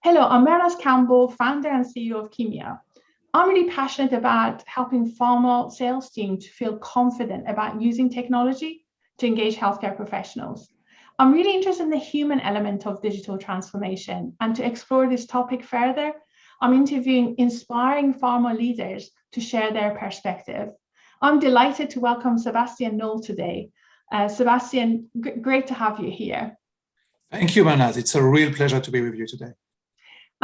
Hello, I'm Mehrnaz Campbell, founder and CEO of Kimia. I'm really passionate about helping pharma sales teams to feel confident about using technology to engage healthcare professionals. I'm really interested in the human element of digital transformation, and to explore this topic further, I'm interviewing inspiring pharma leaders to share their perspective. I'm delighted to welcome Sebastien Noel today. Sebastien, great to have you here. Thank you, Mehrnaz. It's a real pleasure to be with you today.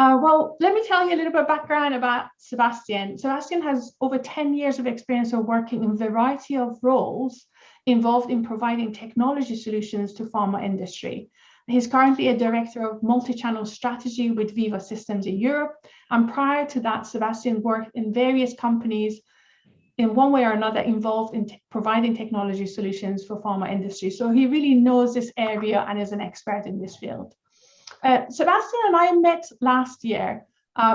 Well, let me tell you a little bit of background about Sebastien. Sebastien has over 10 years of experience of working in a variety of roles involved in providing technology solutions to pharma industry. He's currently a director of Multichannel Strategy with Veeva Systems in Europe. And prior to that, Sebastien worked in various companies in one way or another involved in providing technology solutions for pharma industry. So he really knows this area and is an expert in this field. Sebastien and I met last year.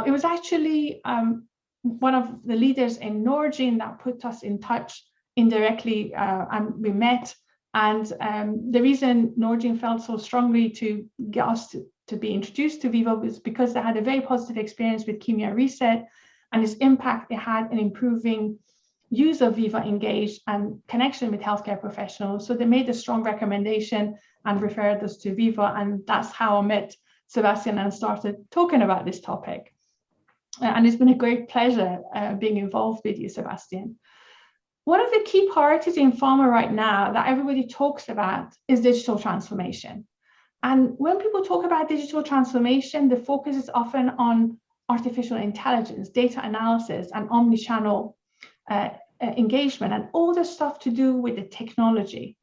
It was actually one of the leaders in Norgine that put us in touch indirectly, and we met. And the reason Norgine felt so strongly to get us to be introduced to Veeva was because they had a very positive experience with Kimia Reset and its impact it had in improving use of Veeva Engage and connection with healthcare professionals. So they made a strong recommendation and referred us to Veeva, and that's how I met Sebastien and started talking about this topic. And it's been a great pleasure being involved with you, Sebastien. One of the key priorities in pharma right now that everybody talks about is digital transformation. And when people talk about digital transformation, the focus is often on artificial intelligence, data analysis, and omnichannel engagement, and all the stuff to do with the technology.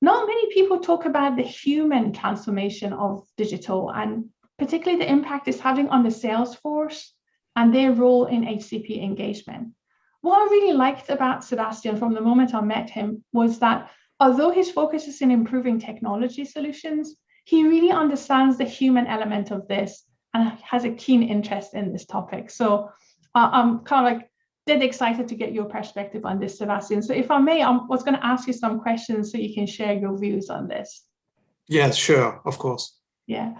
Not many people talk about the human transformation of digital, and particularly the impact it's having on the sales force and their role in HCP engagement. What I really liked about Sebastien from the moment I met him was that although his focus is in improving technology solutions, he really understands the human element of this and has a keen interest in this topic. So I'm kind of like dead excited to get your perspective on this, Sebastien. So if I may, I was going to ask you some questions so you can share your views on this. Yes, sure, of course. Yeah.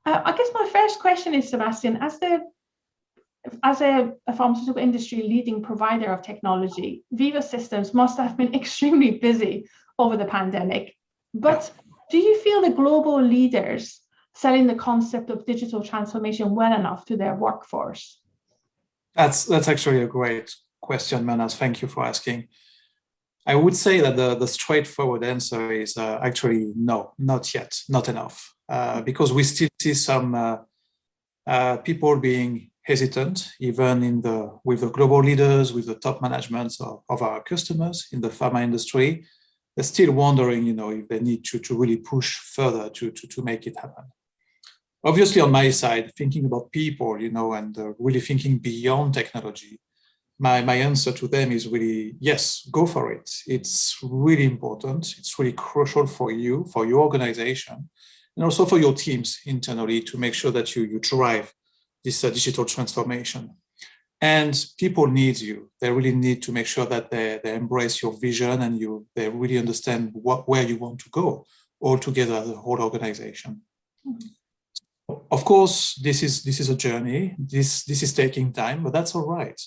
I guess my first question is, Sebastien, as a pharmaceutical industry leading provider of technology, Veeva Systems must have been extremely busy over the pandemic. But do you feel the global leaders selling the concept of digital transformation well enough to their workforce? That's actually a great question, Mehrnaz. Thank you for asking. I would say that the straightforward answer is actually no, not yet, not enough, because we still see some people being hesitant, even with the global leaders, with the top management of our customers in the pharma industry. They're still wondering, if they need to really push further to make it happen. Obviously, on my side, thinking about people, and really thinking beyond technology, my answer to them is really, yes, go for it. It's really important. It's really crucial for you, for your organization, and also for your teams internally to make sure that you drive this digital transformation. And people need you. They really need to make sure that they embrace your vision and they really understand where you want to go all together, the whole organization. Mm-hmm. Of course, this is a journey. This is taking time, but that's all right.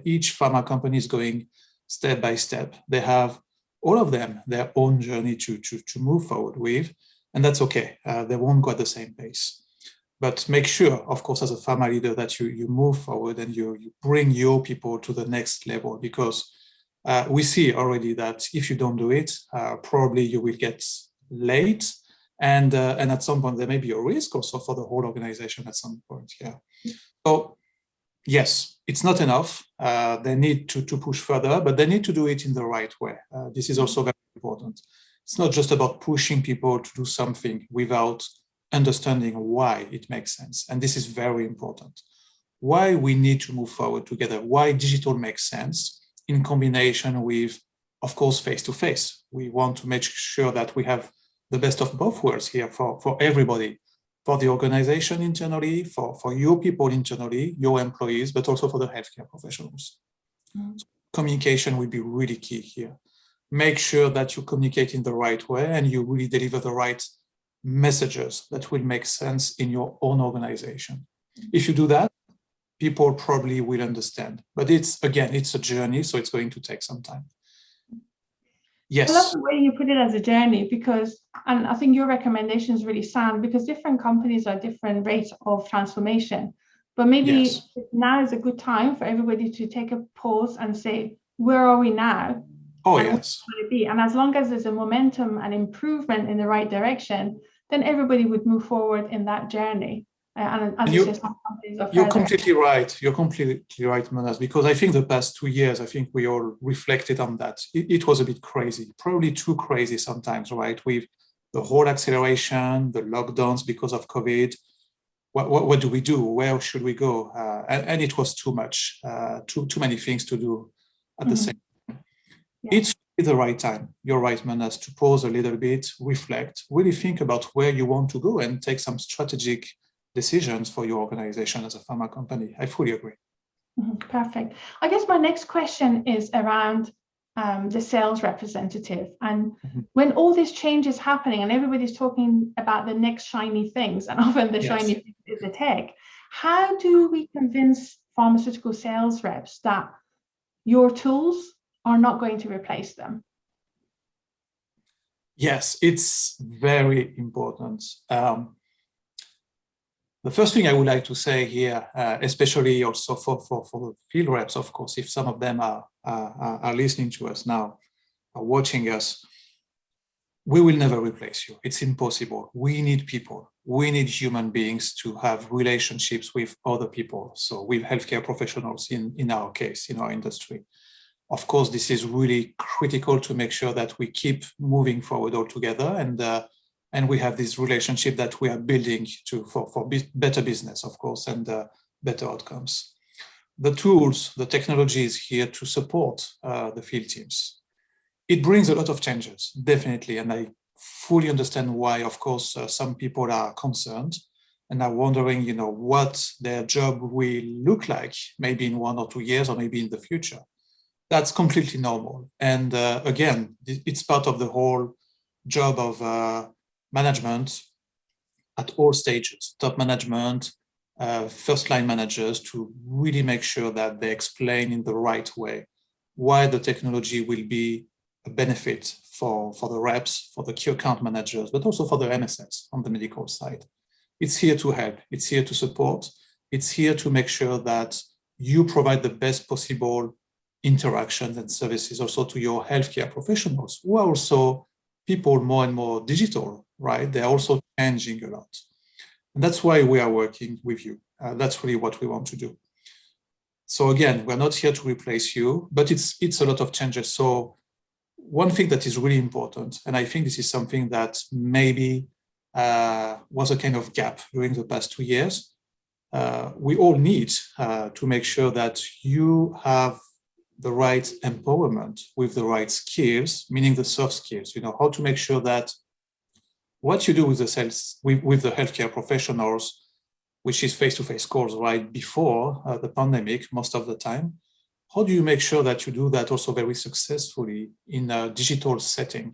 Each pharma company is going step by step. They have, all of them, their own journey to move forward with, and that's okay. They won't go at the same pace. But make sure, of course, as a pharma leader, that you move forward and you bring your people to the next level, because we see already that if you don't do it, probably you will get late. And at some point, there may be a risk also for the whole organization at some point. Yeah. So yes, it's not enough. They need to push further, but they need to do it in the right way. This is also very important. It's not just about pushing people to do something without understanding why it makes sense. And this is very important. Why we need to move forward together, why digital makes sense in combination with, of course, face-to-face. We want to make sure that we have the best of both worlds here for everybody, for the organization internally, for your people internally, your employees, but also for the healthcare professionals. Mm-hmm. So communication will be really key here. Make sure that you communicate in the right way and you really deliver the right messages that will make sense in your own organization. If you do that, people probably will understand. But it's a journey, so it's going to take some time. Yes. I love the way you put it as a journey, because, and I think your recommendations really sound, because different companies are different rates of transformation. But maybe now is a good time for everybody to take a pause and say, where are we now? Oh, and yes. Where to be? And as long as there's a momentum and improvement in the right direction, then everybody would move forward in that journey. And as you say, some companies are You're completely right. You're completely right, Mehrnaz, because I think the past 2 years, I think we all reflected on that. It was a bit crazy, probably too crazy sometimes, right? With the whole acceleration, the lockdowns because of COVID. What do we do? Where should we go? And it was too much, too many things to do at the same time. Yeah. It's the right time. You're right, Mehrnaz, to pause a little bit, reflect, really think about where you want to go and take some strategic decisions for your organization as a pharma company. I fully agree. Perfect. I guess my next question is around the sales representative. And when all this change is happening and everybody's talking about the next shiny things, and often the shiny thing is the tech, how do we convince pharmaceutical sales reps that your tools are not going to replace them? Yes, it's very important. The first thing I would like to say here, especially also for the field reps, of course, if some of them are listening to us now, are watching us, we will never replace you. It's impossible. We need people. We need human beings to have relationships with other people. So with healthcare professionals in our case, in our industry. Of course, this is really critical to make sure that we keep moving forward all together, and we have this relationship that we are building for better business, of course, and better outcomes. The tools, the technology is here to support the field teams. It brings a lot of changes, definitely, and I fully understand why, of course, some people are concerned and are wondering, what their job will look like, maybe in 1 or 2 years, or maybe in the future. That's completely normal. And again, it's part of the whole job of management at all stages, top management, first-line managers, to really make sure that they explain in the right way why the technology will be a benefit for the reps, for the key account managers, but also for the MSS on the medical side. It's here to help. It's here to support. It's here to make sure that you provide the best possible interactions and services also to your healthcare professionals, who are also people more and more digital, right? They're also changing a lot. And that's why we are working with you. That's really what we want to do. So again, we're not here to replace you, but it's a lot of changes. So one thing that is really important, and I think this is something that maybe was a kind of gap during the past 2 years, we all need to make sure that you have the right empowerment with the right skills, meaning the soft skills, how to make sure that what you do with the sales, with the healthcare professionals, which is face-to-face calls, right, before the pandemic, most of the time, how do you make sure that you do that also very successfully in a digital setting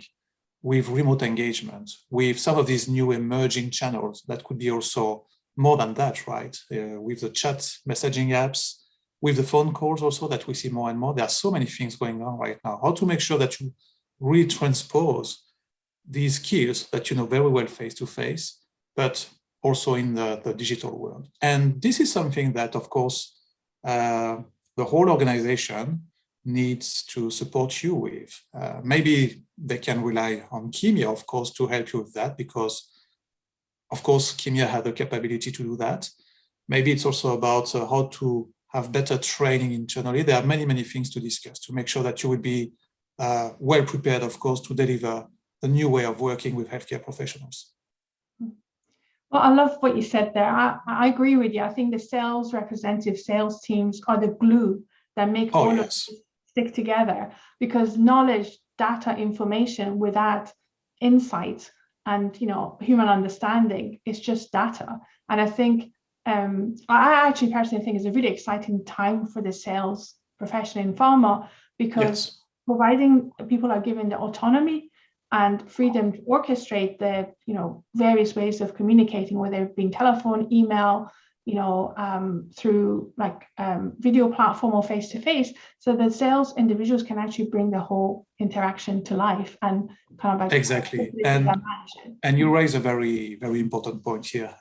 with remote engagement, with some of these new emerging channels that could be also more than that, right? With the chat messaging apps, with the phone calls also that we see more and more. There are so many things going on right now. How to make sure that you really transpose these skills that you know very well face-to-face, but also in the digital world. And this is something that, of course, the whole organization needs to support you with. Maybe they can rely on Kimia, of course, to help you with that, because, of course, Kimia had the capability to do that. Maybe it's also about how to have better training internally. There are many, many things to discuss to make sure that you will be well prepared, of course, to deliver the new way of working with healthcare professionals. Well, I love what you said there. I agree with you. I think the sales representative, sales teams are the glue that make all of this stick together, because knowledge, data, information without insight and human understanding is just data. And I think I actually personally think it's a really exciting time for the sales profession in pharma, because providing people are given the autonomy and freedom to orchestrate the, various ways of communicating, whether it be telephone, email, through video platform or face-to-face, so that sales individuals can actually bring the whole interaction to life and kind of exactly. And you raise a very, very important point here,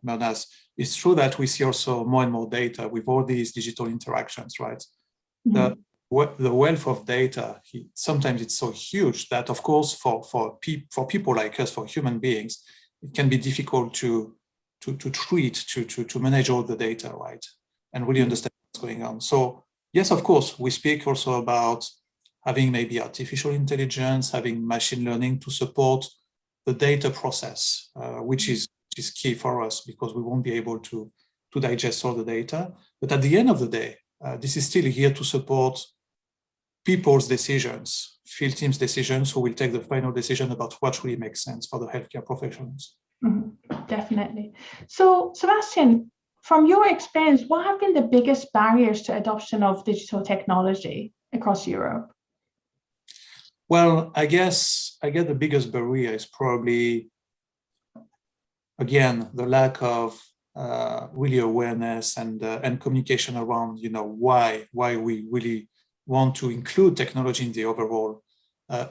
Mehrnaz. It's true that we see also more and more data with all these digital interactions, right? Mm-hmm. The wealth of data, sometimes it's so huge that, of course, for people like us, for human beings, it can be difficult to treat, to manage all the data, right? And really understand what's going on. So yes, of course, we speak also about having maybe artificial intelligence, having machine learning to support the data process, which is key for us because we won't be able to digest all the data. But at the end of the day, this is still here to support people's decisions, field teams' decisions, who will take the final decision about what really makes sense for the healthcare professionals. Mm-hmm, definitely. So, Sebastien, from your experience, what have been the biggest barriers to adoption of digital technology across Europe? Well, I guess the biggest barrier is probably, again, the lack of really awareness and communication around, why we really want to include technology in the overall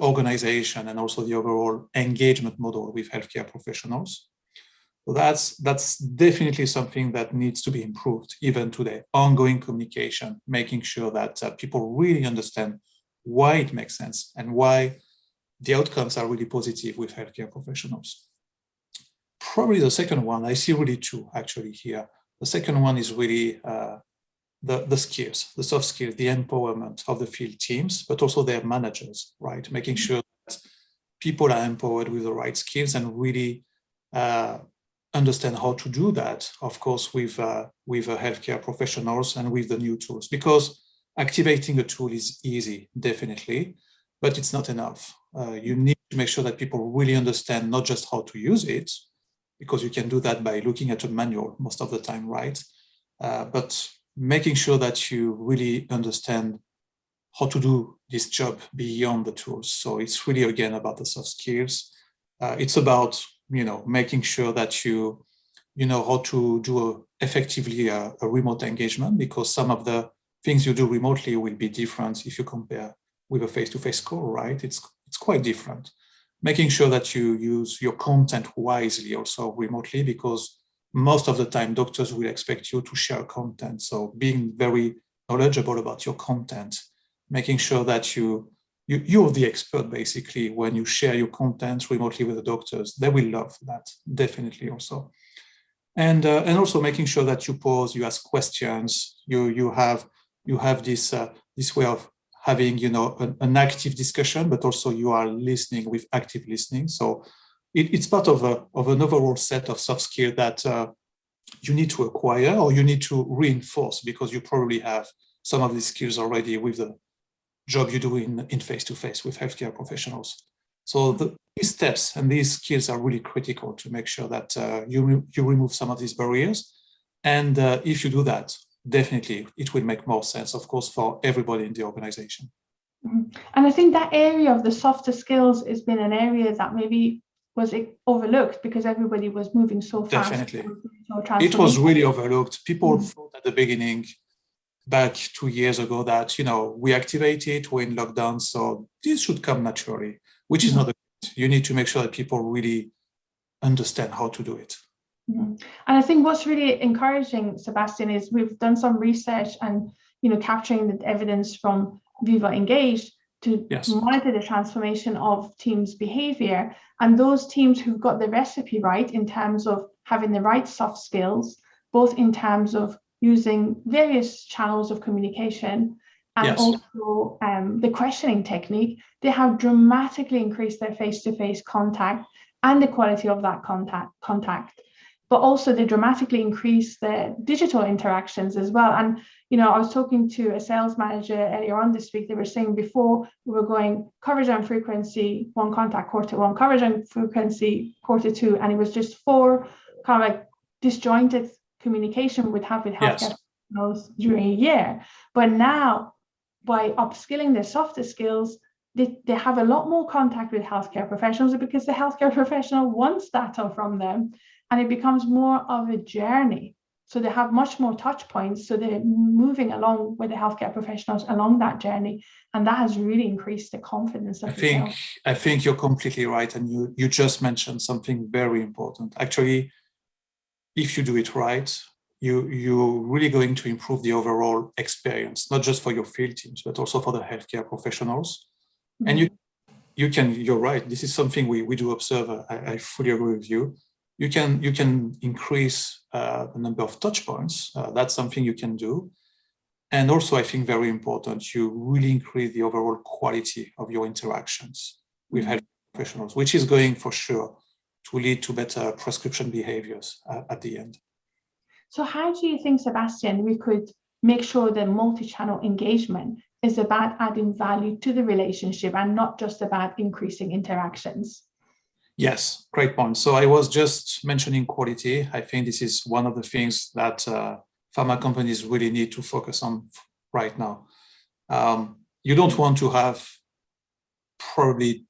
organization and also the overall engagement model with healthcare professionals. So that's definitely something that needs to be improved even today. Ongoing communication, making sure that people really understand why it makes sense and why the outcomes are really positive with healthcare professionals. Probably the second one, I see really two actually here. The second one is really the skills, the soft skills, the empowerment of the field teams, but also their managers, right? Making sure that people are empowered with the right skills and really understand how to do that, of course, with healthcare professionals and with the new tools. Because activating a tool is easy, definitely, but it's not enough. You need to make sure that people really understand not just how to use it, because you can do that by looking at a manual most of the time, right? But making sure that you really understand how to do this job beyond the tools. So it's really, again, about the soft skills. It's about, making sure that you know how to do effectively a remote engagement, because some of the things you do remotely will be different if you compare with a face-to-face call, right? It's quite different. Making sure that you use your content wisely also remotely, because most of the time doctors will expect you to share content. So being very knowledgeable about your content, making sure that you're the expert basically when you share your content remotely with the doctors. They will love that, definitely also. And also making sure that you pause, you ask questions, you have this way of having an active discussion, but also you are listening with active listening. So it's part of an overall set of soft skills that you need to acquire or you need to reinforce, because you probably have some of these skills already with the job you do in face-to-face with healthcare professionals. So these steps and these skills are really critical to make sure that you remove some of these barriers. And if you do that, definitely it will make more sense, of course, for everybody in the organization. Mm-hmm. And I think that area of the softer skills has been an area that maybe was overlooked because everybody was moving so fast. Definitely. It was really overlooked. People thought at the beginning, back 2 years ago, that, we activate it, we're in lockdown, so this should come naturally, which is not the case. You need to make sure that people really understand how to do it. And I think what's really encouraging, Sebastien, is we've done some research and, capturing the evidence from Veeva Engage to monitor the transformation of teams' behavior. And those teams who've got the recipe right in terms of having the right soft skills, both in terms of using various channels of communication and also the questioning technique, they have dramatically increased their face-to-face contact and the quality of that contact. But also they dramatically increase their digital interactions as well. And, I was talking to a sales manager earlier on this week. They were saying before we were going coverage and frequency, one contact quarter one, coverage and frequency quarter two, and it was just 4 kind of like disjointed communication with healthcare professionals during a year. But now, by upskilling their softer skills, they have a lot more contact with healthcare professionals because the healthcare professional wants data from them, and it becomes more of a journey. So they have much more touch points. So they're moving along with the healthcare professionals along that journey. And that has really increased the confidence of I think you're completely right. And you just mentioned something very important. Actually, if you do it right, you're really going to improve the overall experience, not just for your field teams, but also for the healthcare professionals. Mm-hmm. And you're right. This is something we do observe. I fully agree with you. You can increase the number of touch points. That's something you can do. And also, I think very important, you really increase the overall quality of your interactions with health professionals, which is going for sure to lead to better prescription behaviors at the end. So how do you think, Sebastien, we could make sure that multi-channel engagement is about adding value to the relationship and not just about increasing interactions? Yes, great point. So I was just mentioning quality. I think this is one of the things that pharma companies really need to focus on right now. You don't want to have probably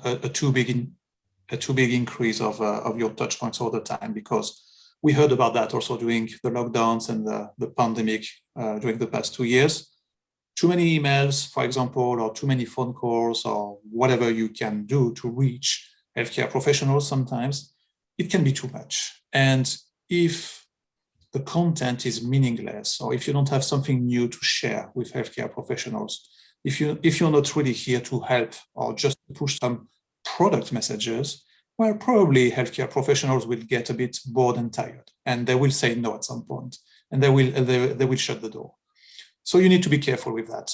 a too big increase of your touch points all the time, because we heard about that also during the lockdowns and the pandemic during the past 2 years. Too many emails, for example, or too many phone calls, or whatever you can do to reach healthcare professionals, sometimes it can be too much. And if the content is meaningless, or if you don't have something new to share with healthcare professionals, if you're not really here to help or just push some product messages, well, probably healthcare professionals will get a bit bored and tired, and they will say no at some point, and they will shut the door. So you need to be careful with that.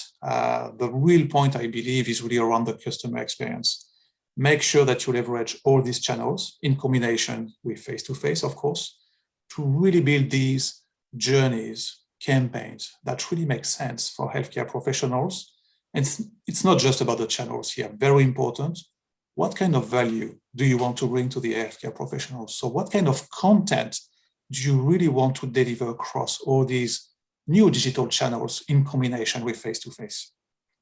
The real point, I believe, is really around the customer experience. Make sure that you leverage all these channels in combination with face-to-face, of course, to really build these journeys, campaigns that really make sense for healthcare professionals. And it's not just about the channels here. Very important. What kind of value do you want to bring to the healthcare professionals? So what kind of content do you really want to deliver across all these new digital channels in combination with face-to-face?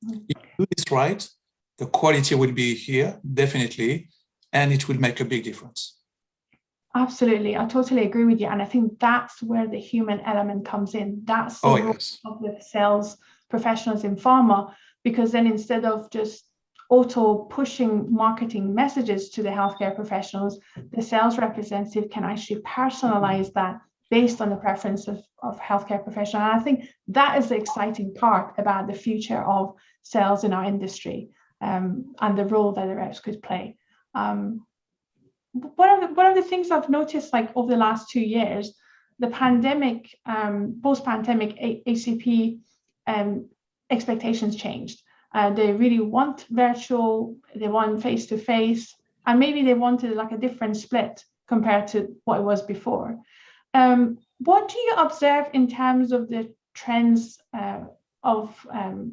If you do this right, the quality will be here, definitely, and it will make a big difference. Absolutely. I totally agree with you. And I think that's where the human element comes in. That's the role of the sales professionals in pharma, because then instead of just auto pushing marketing messages to the healthcare professionals, the sales representative can actually personalize that based on the preference of healthcare professionals. And I think that is the exciting part about the future of sales in our industry. And the role that the reps could play. One of the things I've noticed, like over the last 2 years, the pandemic, post-pandemic HCP expectations changed. They really want virtual, they want face-to-face, and maybe they wanted like a different split compared to what it was before. What do you observe in terms of the trends of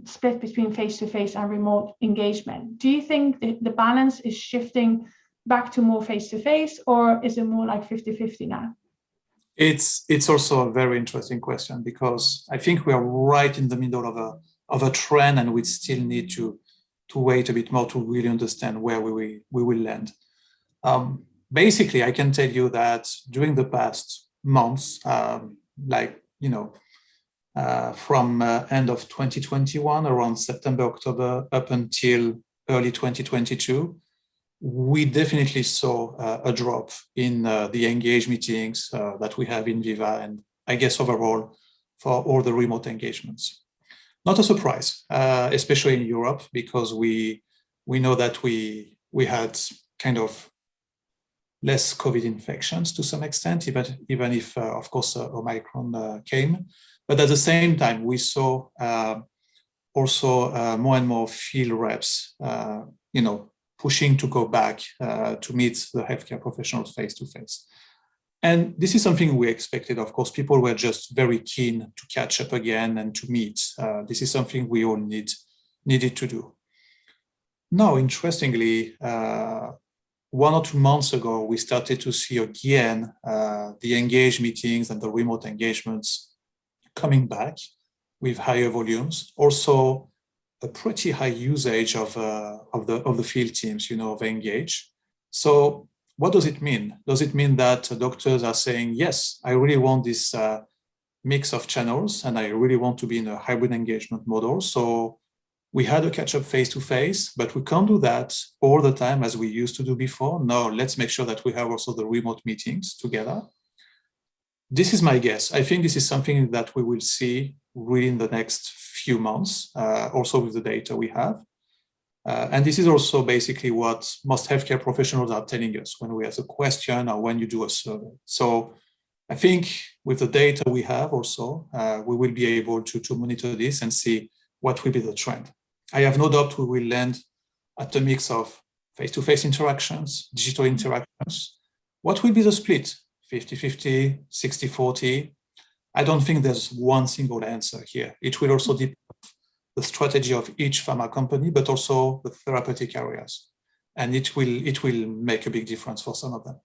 split between face-to-face and remote engagement? Do you think the balance is shifting back to more face-to-face, or is it more like 50-50 now? It's also a very interesting question, because I think we are right in the middle of a trend, and we still need to wait a bit more to really understand where we will land. Basically, I can tell you that during the past months, from end of 2021, around September, October, up until early 2022, we definitely saw a drop in the engaged meetings that we have in Veeva, and I guess overall for all the remote engagements. Not a surprise, especially in Europe, because we know that we had kind of less COVID infections to some extent, even if, of course, Omicron came. But at the same time, we saw also more and more field reps, pushing to go back to meet the healthcare professionals face-to-face. And this is something we expected. Of course, people were just very keen to catch up again and to meet. This is something we all needed to do. Now, interestingly, 1 or 2 months ago, we started to see again the engaged meetings and the remote engagements coming back with higher volumes. Also, a pretty high usage of the field teams, of Engage. So what does it mean? Does it mean that doctors are saying, yes, I really want this mix of channels and I really want to be in a hybrid engagement model? So we had a catch-up face-to-face, but we can't do that all the time as we used to do before. No, let's make sure that we have also the remote meetings together. This is my guess. I think this is something that we will see really in the next few months, also with the data we have. And this is also basically what most healthcare professionals are telling us when we ask a question or when you do a survey. So I think with the data we have also, we will be able to monitor this and see what will be the trend. I have no doubt we will land at a mix of face-to-face interactions, digital interactions. What will be the split? 50-50, 60-40? I don't think there's one single answer here. It will also depend on the strategy of each pharma company, but also the therapeutic areas. And it will make a big difference for some of them.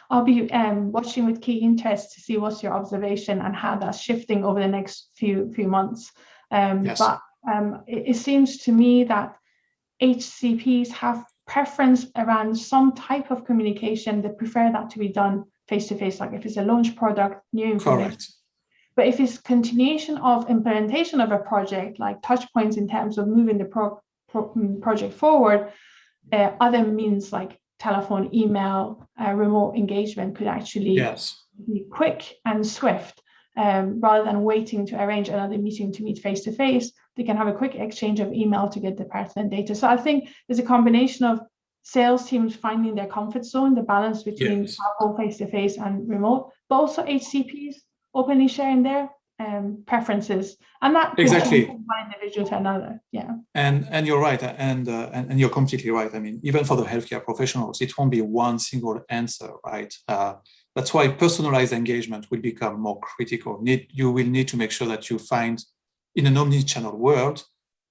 I'll be watching with key interest to see what's your observation and how that's shifting over the next few months. Yes. But it seems to me that HCPs have preference around some type of communication. They prefer that to be done face-to-face, like if it's a launch product, new information. Correct. But if it's continuation of implementation of a project, like touch points in terms of moving the project forward, other means like telephone, email, remote engagement could actually be quick and swift. Rather than waiting to arrange another meeting to meet face-to-face, they can have a quick exchange of email to get the pertinent data. So I think there's a combination of sales teams finding their comfort zone, the balance between face-to-face and remote, but also HCPs openly sharing their preferences, and that could change from one individual to another. Yeah, and you're right, and you're completely right. I mean, even for the healthcare professionals, it won't be one single answer, right? That's why personalized engagement will become more critical. You will need to make sure that you find, in an omni-channel world,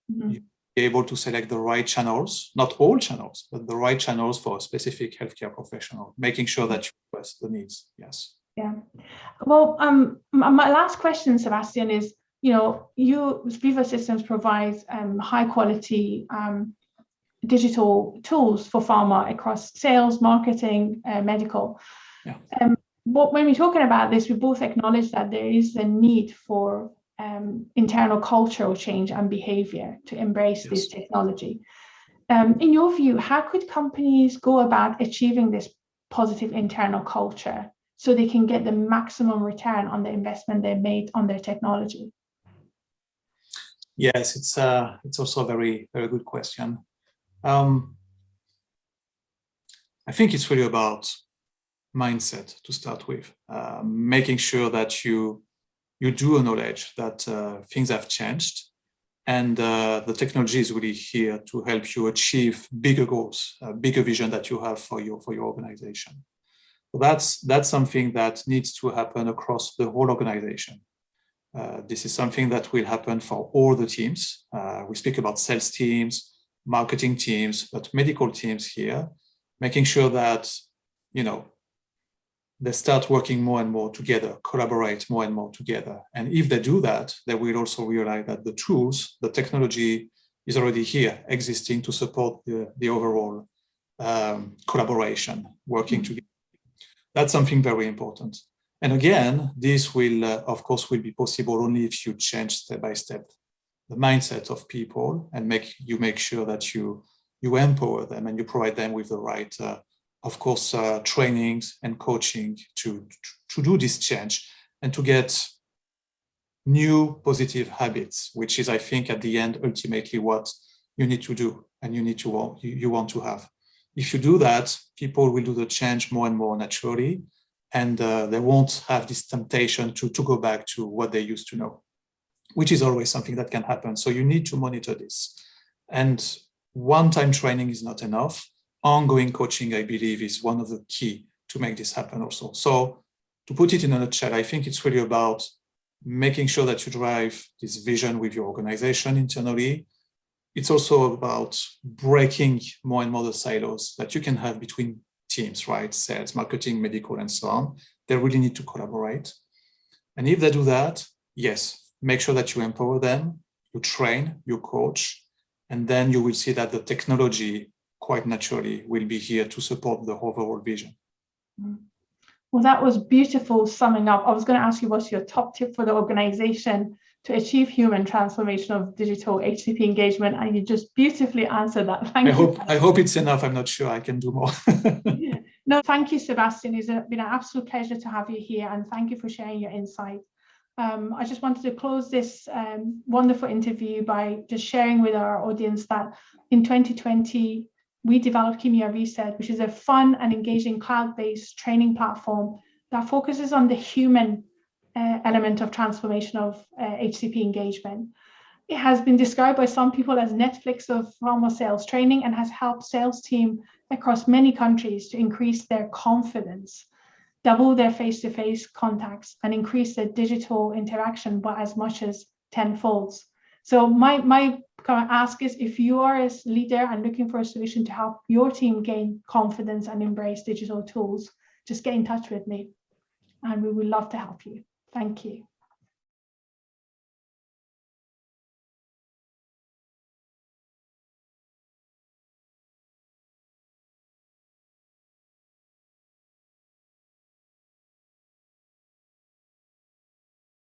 you be able to select the right channels, not all channels, but the right channels for a specific healthcare professional, making sure that you address the needs. Yes. Yeah. Well, my last question, Sebastien, is, Veeva Systems provides high quality digital tools for pharma across sales, marketing, medical. Yeah. But when we're talking about this, we both acknowledge that there is a need for internal cultural change and behavior to embrace this technology. In your view, how could companies go about achieving this positive internal culture so they can get the maximum return on the investment they made on their technology? Yes, it's also a very, very good question. I think it's really about mindset to start with, making sure that you do acknowledge that things have changed, and the technology is really here to help you achieve bigger goals, a bigger vision that you have for your organization. So that's something that needs to happen across the whole organization. This is something that will happen for all the teams. We speak about sales teams, marketing teams, but medical teams here, making sure that, they start working more and more together, collaborate more and more together. And if they do that, they will also realize that the tools, the technology is already here, existing to support the overall collaboration, working together. That's something very important. And again, this will, of course, will be possible only if you change step by step the mindset of people and make sure that you empower them and you provide them with the right, of course, trainings and coaching to do this change and to get new positive habits, which is, I think, at the end, ultimately what you need to do and you want to have. If you do that, people will do the change more and more naturally, and they won't have this temptation to go back to what they used to know, which is always something that can happen. So you need to monitor this. And one-time training is not enough. Ongoing coaching, I believe, is one of the key to make this happen also. So to put it in a nutshell, I think it's really about making sure that you drive this vision with your organization internally. It's also about breaking more and more the silos that you can have between teams, right? Sales, marketing, medical, and so on. They really need to collaborate. And if they do that, yes, make sure that you empower them, you train, you coach, and then you will see that the technology quite naturally will be here to support the overall vision. Well, that was beautiful summing up. I was going to ask you what's your top tip for the organization to achieve human transformation of digital HCP engagement, and you just beautifully answered that. Thank you. I hope it's enough. I'm not sure I can do more. No, thank you, Sebastien. It's been an absolute pleasure to have you here, and thank you for sharing your insight. I just wanted to close this wonderful interview by just sharing with our audience that in 2020, we developed Kimia Reset, which is a fun and engaging cloud-based training platform that focuses on the human element of transformation of HCP engagement. It has been described by some people as Netflix of pharma sales training and has helped sales team across many countries to increase their confidence, double their face-to-face contacts, and increase their digital interaction by as much as 10-folds. So my kind of ask is, if you are a leader and looking for a solution to help your team gain confidence and embrace digital tools, just get in touch with me and we would love to help you. Thank you.